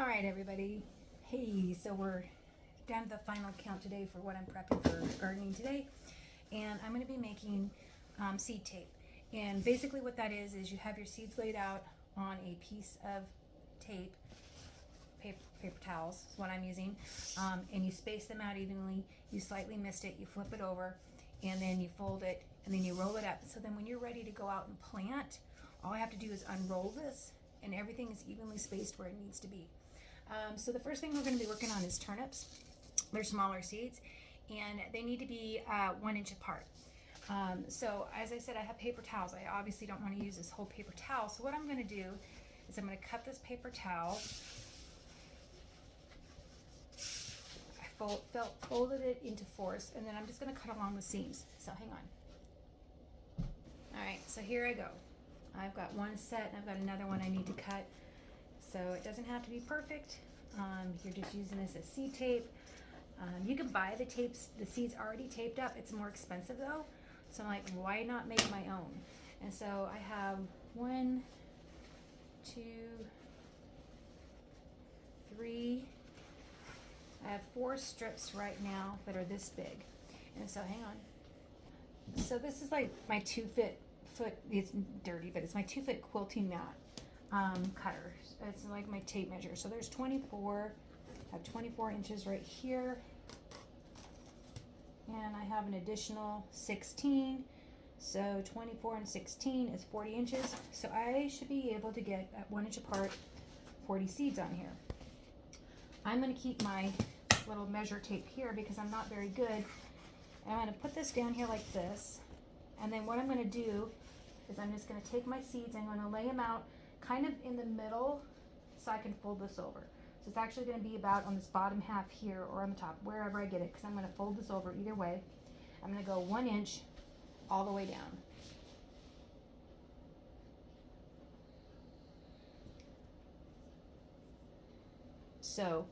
All right, everybody. Hey, so we're down to the final count today for what I'm prepping for gardening today. And I'm going to be making seed tape. And basically what that is you have your seeds laid out on a piece of tape, paper towels is what I'm using, and you space them out evenly. You slightly mist it, you flip it over, and then you fold it, and then you roll it up. So then when you're ready to go out and plant, all I have to do is unroll this, and everything is evenly spaced where it needs to be. So the first thing we're going to be working on is turnips. They're smaller seeds, and they need to be 1 inch apart. So as I said, I have paper towels. I obviously don't want to use this whole paper towel. So what I'm going to do is I'm going to cut this paper towel. I folded it into fours, and then I'm just going to cut along the seams. So hang on. All right, so here I go. I've got one set, and I've got another one I need to cut. So it doesn't have to be perfect. You're just using this as seed tape. You can buy the seeds already taped up. It's more expensive though. So I'm like, why not make my own? And so I have 1, 2, 3. I have 4 strips right now that are this big. And so hang on. So this is like my 2 foot, it's dirty, but it's my 2 foot quilting mat cutter. It's like my tape measure. So there's 24. I have 24 inches right here, and I have an additional 16. So 24 and 16 is 40 inches. So I should be able to get at 1 inch apart 40 seeds on here. I'm going to keep my little measure tape here because I'm not very good. And I'm going to put this down here like this, and then what I'm going to do is I'm just going to take my seeds, I'm going to lay them out kind of in the middle so I can fold this over. So it's actually going to be about on this bottom half here or on the top, wherever I get it, because I'm going to fold this over either way. I'm going to go 1 inch all the way down. So,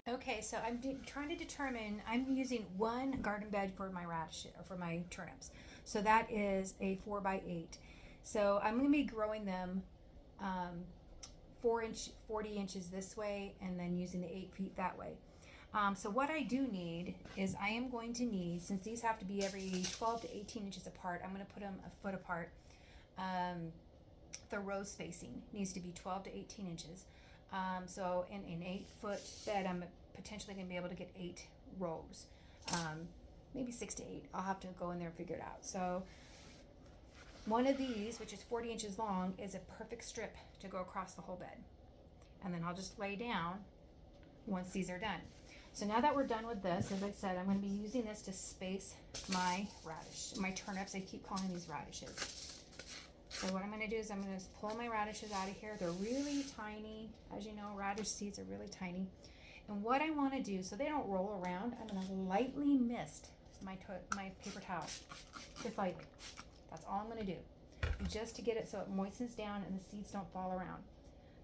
okay, so I'm trying to determine, I'm using 1 garden bed for my radish, or for my turnips. So that is a 4x8. So I'm going to be growing them 40 inches this way, and then using the 8 feet that way. So what I do need is I am going to need, since these have to be every 12 to 18 inches apart, I'm going to put them a foot apart. The row spacing needs to be 12 to 18 inches. So in an 8 foot bed, I'm potentially going to be able to get 8 rows, maybe 6 to 8. I'll have to go in there and figure it out. So one of these, which is 40 inches long, is a perfect strip to go across the whole bed. And then I'll just lay down once these are done. So now that we're done with this, as I said, I'm going to be using this to space my turnips. I keep calling these radishes. So what I'm going to do is I'm going to pull my radishes out of here. They're really tiny. As you know, radish seeds are really tiny. And what I want to do, so they don't roll around, I'm going to lightly mist my paper towel. Just like, that's all I'm going to do. Just to get it so it moistens down and the seeds don't fall around.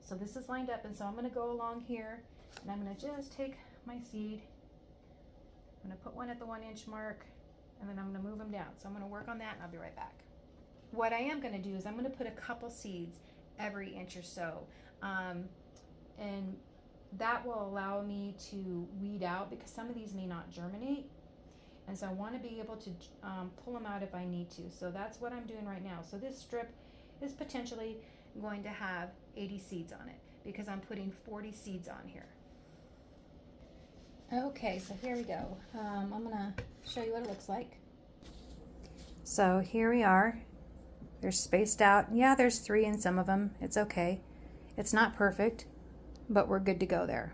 So this is lined up, and so I'm going to go along here, and I'm going to just take my seed. I'm going to put one at the 1 inch mark, and then I'm going to move them down. So I'm going to work on that, and I'll be right back. What I am going to do is I'm going to put a couple seeds every inch or so, and that will allow me to weed out, because some of these may not germinate, and so I want to be able to pull them out if I need to. So that's what I'm doing right now. So this strip is potentially going to have 80 seeds on it, because I'm putting 40 seeds on here. Okay, so here we go. I'm going to show you what it looks like. So here we are. They're spaced out. Yeah, there's 3 in some of them. It's okay. It's not perfect, but we're good to go there.